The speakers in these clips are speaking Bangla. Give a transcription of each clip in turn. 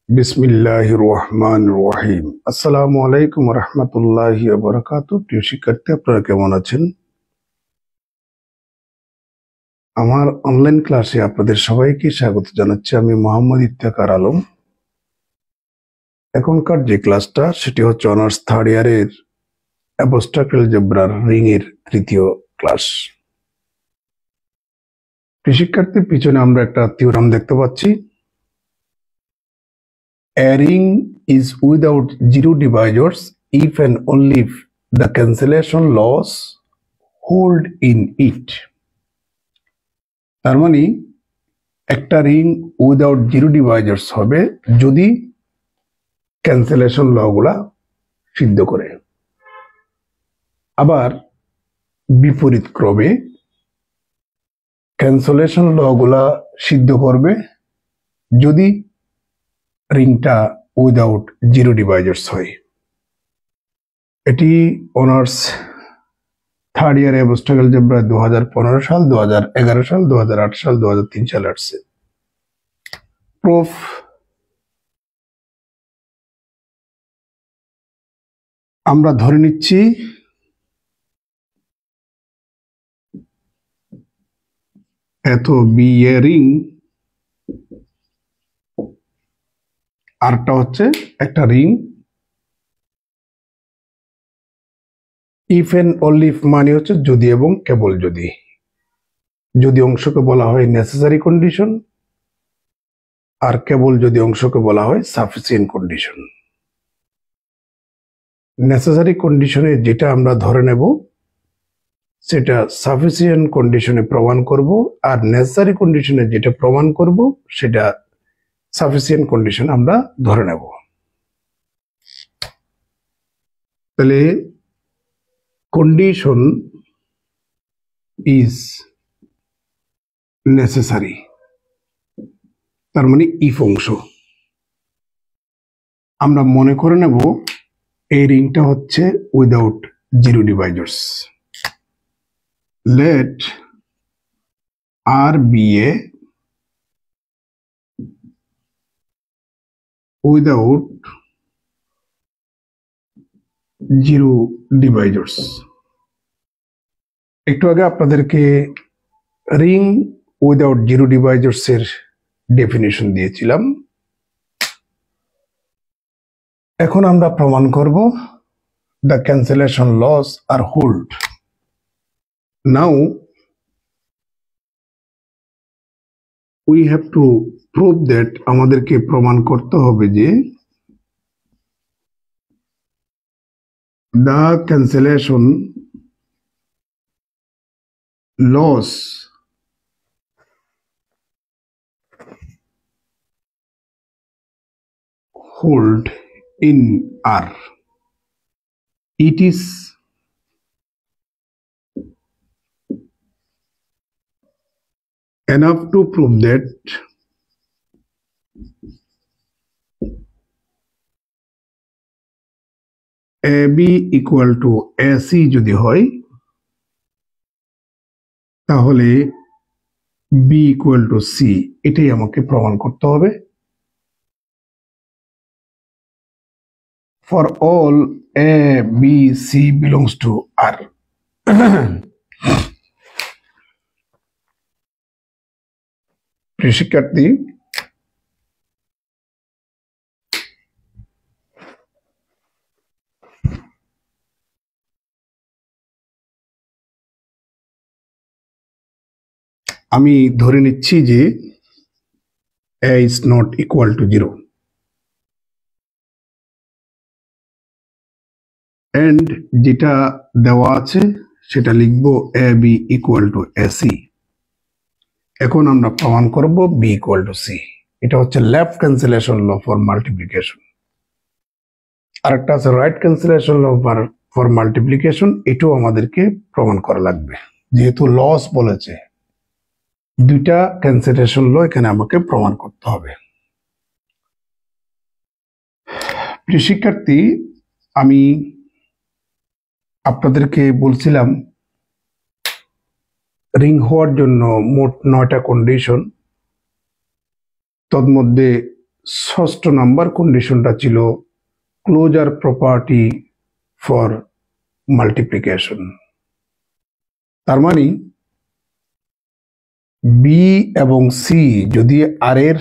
বিসমিল্লাহির রহমানির রহিম। আসসালামু আলাইকুম ওয়া রাহমাতুল্লাহি ওয়া বারাকাতুহু। প্রিয় শিক্ষার্থী, আপনারা কেমন আছেন? আমার অনলাইন ক্লাসে আপনাদের সবাইকে স্বাগত জানাচ্ছি। আমি মোহাম্মদ ইফতেখার আলম। এখনকার যে ক্লাসটা সেটি হচ্ছে অনার্স থার্ড ইয়ারের অ্যাবস্ট্রাক্ট অ্যালজেব্রার রিং এর তৃতীয় ক্লাস। প্রিয় শিক্ষার্থী, পিছনে আমরা একটা থিওরাম দেখতে পাচ্ছি। A ring is without zero divisors if and only if the cancellation laws hold in it. তার মানে একটা রিং উইদাউট জিরো ডিভাইজার্স হবে যদি ক্যান্সেলেশন ল গুলা সিদ্ধ করে। আবার বিপরীত ক্রমে ক্যান্সেলেশন ল গুলা সিদ্ধ করবে যদি রিংটা উইদাউট জিরো ডিভাইজার্স হয়। এটি honours third year abstract algebra 2015 সাল, 2011 সাল, 2008 সাল, 2003 সালে আসছে। প্রুফ আমরা ধরে নিচ্ছি এত বি এ রিং, আরটা হচ্ছে একটা ring. If and only if মানে হচ্ছে যদি এবং কেবল যদি। যদি অংশকে বলা হয় নেসেসারি কন্ডিশন, আর কেবল যদি অংশকে বলা হয় সাফিসিয়েন্ট কন্ডিশন। নেসেসারি কন্ডিশনে যেটা আমরা ধরে নেব সেটা সাফিসিয়েন্ট কন্ডিশনে প্রমাণ করব, আর নেসেসারি কন্ডিশনে যেটা প্রমাণ করব সেটা সাফিসিয়েন্ট কন্ডিশন আমরা ধরে নেব। তাহলে কন্ডিশন ইজ নেসেসারি, তার মানে ইফ অংশ। আমরা মনে করে নেব এই রিংটা হচ্ছে without zero ডিভাইজার্স। Late R B A without zero ডিভাইজার্স। একটু আগে আপনাদেরকে রিং উইদাউট জিরো ডিভাইজার্স এর ডেফিনিশন দিয়েছিলাম। এখন আমরা প্রমাণ করব the cancellation laws are hold. Now we have to prove that আমাদেরকে প্রমাণ করতে হবে যে the cancellation laws hold in R. It is enough to prove that AB equal to AC যদি হয় তাহলে B equal to C, এটাই আমাকে প্রমাণ করতে হবে। For all A, B, C belongs to R. প্রিয় শিক্ষার্থী, আমি ধরে নিচ্ছি যে A is not equal to 0 and যেটা দেওয়া আছে সেটা লিখবো AB equal to AC। এখন আমরা প্রমাণ করব B equal to C। এটা হচ্ছে left cancellation law for multiplication. আরেকটা আছে right cancellation law for multiplication. এটাও আমাদেরকে প্রমাণ করা লাগবে, যেহেতু লস বলেছে দুইটা ক্যান্সেলেশন ল এখানে আমাকে প্রমাণ করতে হবে। প্রিয় শিক্ষার্থী, আমি আপনাদেরকে বলছিলাম রিং হওয়ার জন্য মোট 9টা কন্ডিশন। তন্মধ্যে ষষ্ঠ নাম্বার কন্ডিশনটা ছিল ক্লোজার প্রপার্টি ফর মাল্টিপ্লিকেশন। তার মানে বি এবং সি যদি আর এর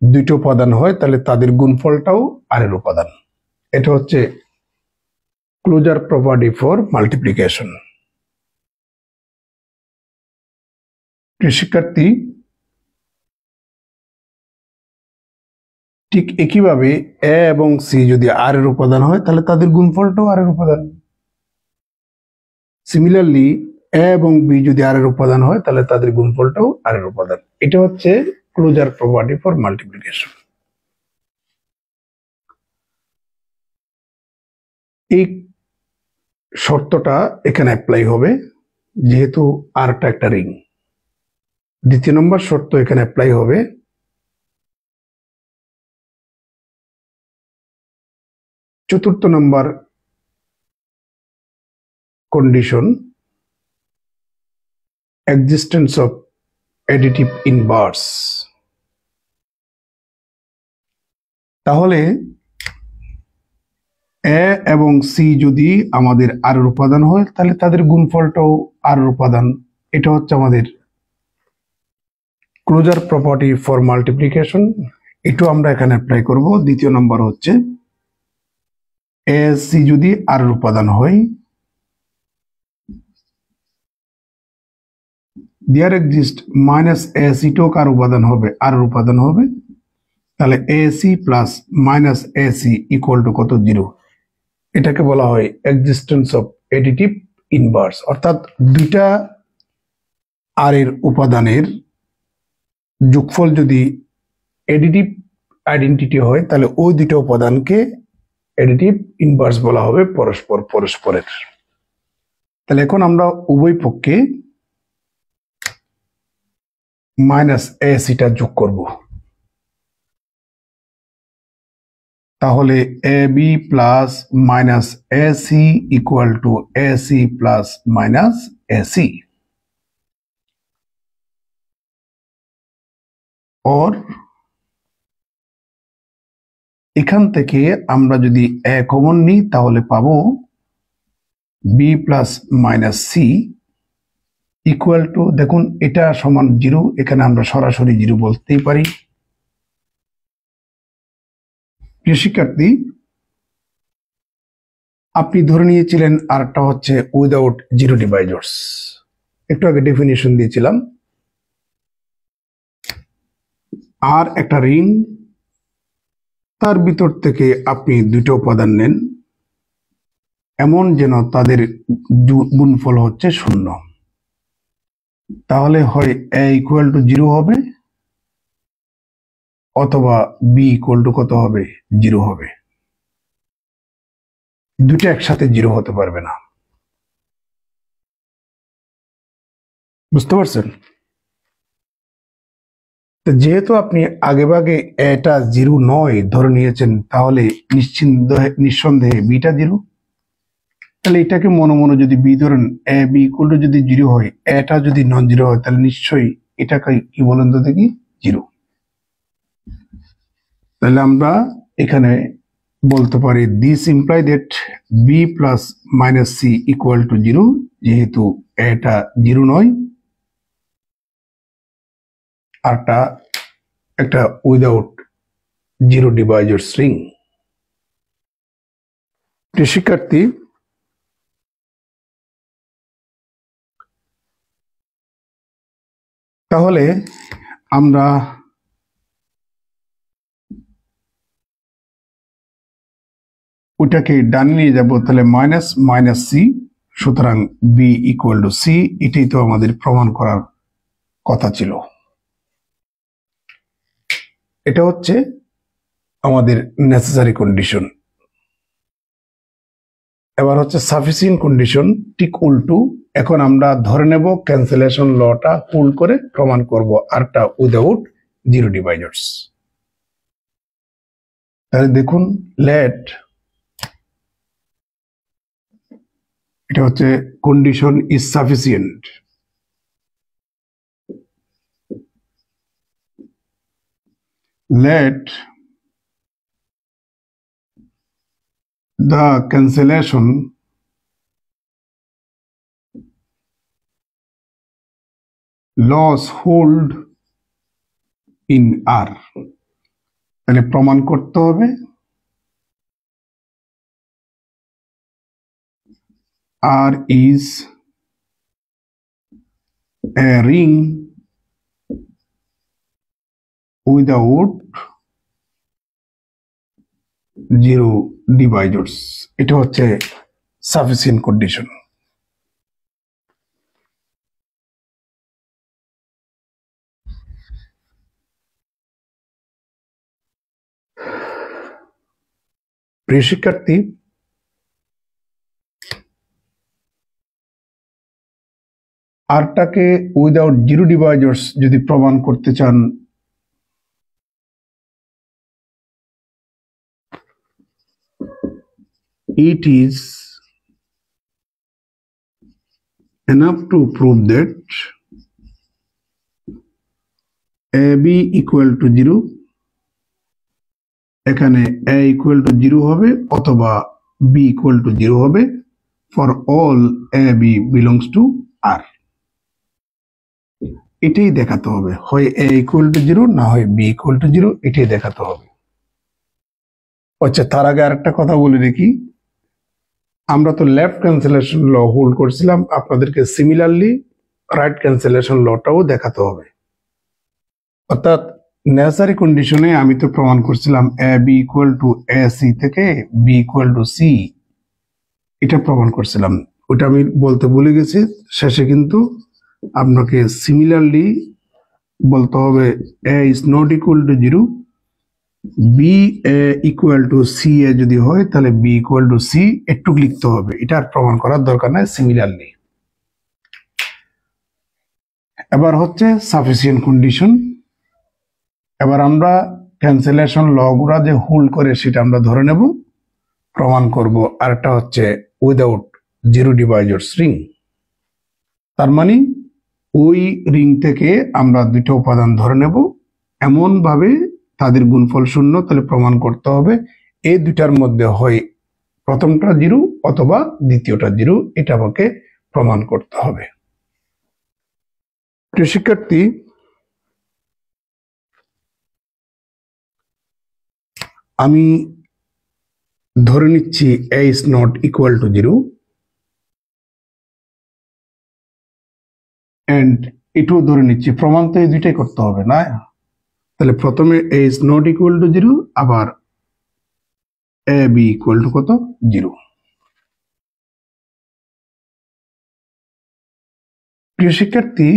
দুটো উপাদান হয় তাহলে তাদের গুণফলটাও আর এর উপাদান। এটা হচ্ছে ক্লোজার প্রপার্টি ফর মাল্টিপ্লিকেশন। শিক্ষার্থী, ঠিক একইভাবে এ এবং সি যদি আর এর উপাদান হয় তাহলে তাদের গুণফলটাও আর এর উপাদান। সিমিলারলি এ এবং বি যদি আর এর উপাদান হয় তাহলে তাদের গুণফলটাও আর এর উপাদান। এটা হচ্ছে ক্লোজার প্রপার্টি ফর মাল্টিপ্লিকেশন। এই শর্তটা এখানে অ্যাপ্লাই হবে যেহেতু আরটা একটা রিং। দ্বিতীয় নম্বর শর্ত এখানে অ্যাপ্লাই হবে চতুর্থ নম্বর condition, existence of additive inverse. তাহলে এ এবং সি যদি আমাদের আর এর উপাদান হয় তাহলে তাদের গুণফলটাও আর এর উপাদান। এটা হচ্ছে আমাদের ক্লোজার প্রপার্টি ফর মাল্টিপ্লিকেশন। এটাও আমরা এখানে অ্যাপ্লাই করব। দ্বিতীয় নম্বর হচ্ছে এ সি যদি আর এর উপাদান হয়, there exist minus A C টো কার উপাদান হবে, আর এর উপাদান হবে। তাহলে A C plus minus A C equal to কত? 0। এটাকে বলা হয় এক্সিস্টেন্স অফ অ্যাডিটিভ ইনভার্স। অর্থাৎ দুইটা আর এর উপাদানের যোগফল যদি অ্যাডিটিভ আইডেন্টিটি হয় তাহলে ওই দুটো উপাদানকে অ্যাডিটিভ ইনভার্স বলা হবে পরস্পর পরস্পরের। তাহলে এখন আমরা উভয় পক্ষে মাইনাস এ সিটা যোগ করব। তাহলে A B plus minus A C equal to A C plus minus A C. और এখান থেকে আমরা যদি এ কমন নিই তাহলে পাবো B plus minus C equal to, দেখুন এটা সমান 0, এখানে আমরা সরাসরি 0 বলতেই পারি। প্রিয় শিক্ষার্থী, আপনি ধরে নিয়েছিলেন আরটা হচ্ছে উইদাউট জিরো ডিভাইজার্স। একটু আগে ডেফিনিশন দিয়েছিলাম। আর একটা রিং, তার ভিতর থেকে আপনি দুটো উপাদান নেন এমন যেন তাদের গুণফল হচ্ছে 0। তাহলে হয় এ ইকুয়াল টু 0 হবে অথবা বি ইকুয়াল টু কত হবে? 0 হবে। দুটো একসাথে 0 হতে পারবে না। বুঝতে পারছেন? যেহেতু আপনি আগেভাগে এটা 0 নয় ধরে নিয়েছেন তাহলে নিঃসন্দেহে বিটা 0। তাহলে এটাকে মনে মনে যদি বি ধরেন, এ বি ইকুয়াল টু যদি 0 হয়, এটা যদি নন 0 হয় তাহলে নিশ্চয়ই এটাকে কি বলেন তো দেখি? 0। তাহলে আমরা এখানে বলতে পারি this imply that B plus minus C equal to 0, যেহেতু এটা 0 নয় আরটা একটা উইদাউট জিরো ডিভাইজার্স রিং। শিক্ষার্থী, তাহলে আমরা ওটাকে ডান নিয়ে যাব। তাহলে মাইনাস মাইনাস সি, সুতরাং বি ইকুয়াল টু সি। এটাই তো আমাদের প্রমাণ করার কথা ছিল। এটা হচ্ছে আমাদের নেসেসারি কন্ডিশন। এবার হচ্ছে সাফিসিয়েন্ট কন্ডিশন, ঠিক উল্টো। এখন আমরা ধরে নেব ক্যান্সেলেশন লটা পুল করে প্রমাণ করব আরটা উইদাউট জিরো ডিভাইজার্স। তাহলে দেখুন, লেট, এটা হচ্ছে condition is sufficient. let the cancellation laws hold in R. তাহলে প্রমাণ করতে হবে R is a ring without zero divisors. এটা হচ্ছে sufficient condition. প্রিয় শিক্ষার্থী, আরটাকে উইদাউট জিরো ডিভাইজার্স যদি প্রমাণ করতে চান, it is enough to prove that AB equal to 0, এখানে A equal to 0 হবে অথবা B equal to 0 হবে for all AB belongs to R. এটাই দেখাতে হবে, হয় A equal to 0 না হয় B equal to 0, এটাই দেখাতে হবে। আচ্ছা, তার আগে আরেকটা কথা বলে রেখি, আমরা তো লেফট ক্যান্সেলেশন ল হোল্ড করছিলাম, আপনাদেরকে সিমিলারলি রাইট ক্যান্সেলেশন লটাও দেখাতে হবে। অর্থাৎ নেসেসারি কন্ডিশনে আমি তো প্রমাণ করছিলাম A B equal to A C থেকে বি ইকুয়াল টু সি, এটা প্রমাণ করছিলাম, ওটা আমি বলতে ভুলে গেছি। শেষে কিন্তু আপনাকে সিমিলারলি বলতে হবে A is not equal to 0, B A equal to C A যদি হয় তাহলে বি ইকুয়াল টু সি একটু লিখতে হবে, এটা আর প্রমাণ করার দরকার নাই, সিমিলারলি। এবার হচ্ছে সাফিসিয়েন্ট কন্ডিশন। এবার আমরা ক্যান্সেলেশন লগুলা যে হোল্ড করে সেটা আমরা ধরে নেব, প্রমাণ করব। আরেকটা হচ্ছে উইদাউট জিরো ডিভাইজার্স রিং, তার মানে ওই রিং থেকে আমরা দুটো উপাদান ধরে নেব, এমন ভাবে তাদের গুণফল শূন্য, তাহলে প্রমাণ করতে হবে এই দুটার মধ্যে হয় প্রথমটা জিরো অথবা দ্বিতীয়টা জিরো, এটা আমাকে প্রমাণ করতে হবে। প্রিয় শিক্ষার্থী, আমি ধরে নিচ্ছি a is not equal to 0 and এটাও ধরে নিচ্ছি, প্রমাণ তো এই দুইটাই করতে হবে না? তাহলে প্রথমে a is not equal to 0, আবার a b equal to কত? 0। প্রিয় শিক্ষার্থী,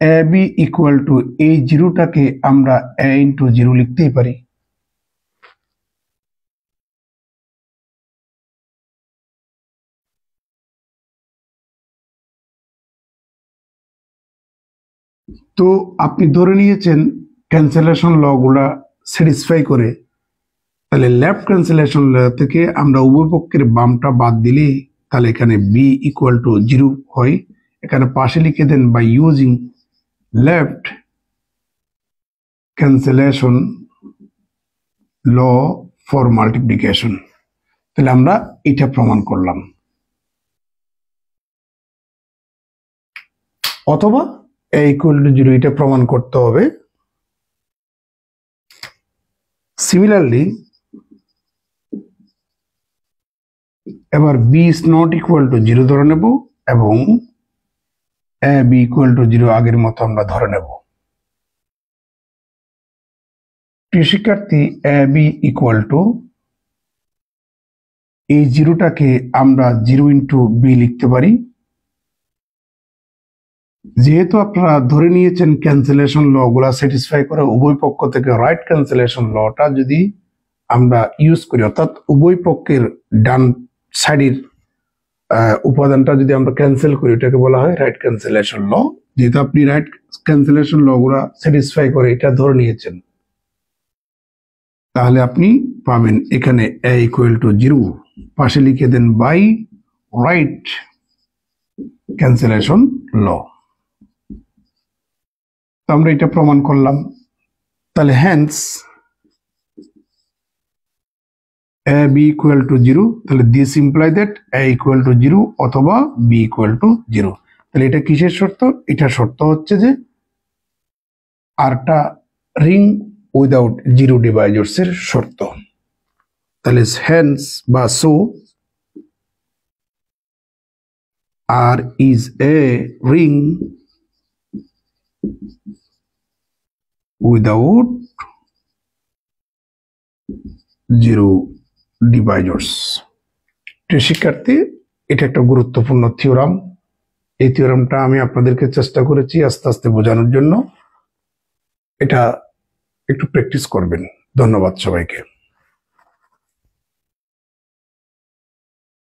a b equal to এই জিরোটাকে আমরা a into 0 লিখতেই পারি। তো আপনি ধরে নিয়েছেন ক্যান্সেলেশন ল গুলা স্যাটিসফাই করে, তাহলে লেফট ক্যান্সেলেশন ল থেকে আমরা উভয় পক্ষের বামটা বাদ দিলে তাহলে এখানে বি ইকুয়াল টু 0 হয়। এখানে পাশে লিখে দেন by using left cancellation law for multiplication. তাহলে আমরা এটা প্রমাণ করলাম, অথবা a equal to 0 এটা প্রমাণ করতে হবে। সিমিলারলি এবার b is not equal to 0 ধরে নেব এবং a b equal to 0 আগের মতো আমরা ধরে নেব। প্রিয় শিক্ষার্থী, a b equal to এই জিরোটাকে আমরা 0 into b লিখতে পারি। যেহেতু আপনারা ধরে নিয়েছেন ক্যান্সেলেশন ল গুলা স্যাটিসফাই করে উভয় পক্ষ থেকে, রাইট ক্যান্সেলেশন লটা যদি আমরা ইউজ করি, অর্থাৎ উভয় পক্ষের ডান সাইডের উপাদানটা যদি আমরা ক্যান্সেল করি, এটাকে বলা হয় রাইট ক্যান্সেলেশন ল। যেহেতু আপনি রাইট ক্যান্সেলেশন ল গুলা স্যাটিসফাই করে এটা ধরে নিয়েছেন, তাহলে আপনি পাবেন এখানে a equal to 0, পাশে লিখে দেন বাই রাইট ক্যান্সেলেশন ল। আমরা এটা প্রমাণ করলাম। তাহলে hence A B equal to 0, তাহলে this imply that A equal to 0 অথবা বি ইকুয়াল টু 0। তাহলে এটা কিসের শর্ত? এটা শর্ত হচ্ছে যে আরটা রিং উইদাউট জিরো ডিভাইজার্স এর শর্ত। তাহলে হ্যান্স বা so R is a ring without zero divisors. শিক্ষার্থী, এটা একটা গুরুত্বপূর্ণ থিওরাম। এই থিওরামটা আমি আপনাদেরকে চেষ্টা করেছি আস্তে আস্তে বোঝানোর জন্য। এটা একটু প্র্যাকটিস করবেন। ধন্যবাদ সবাইকে।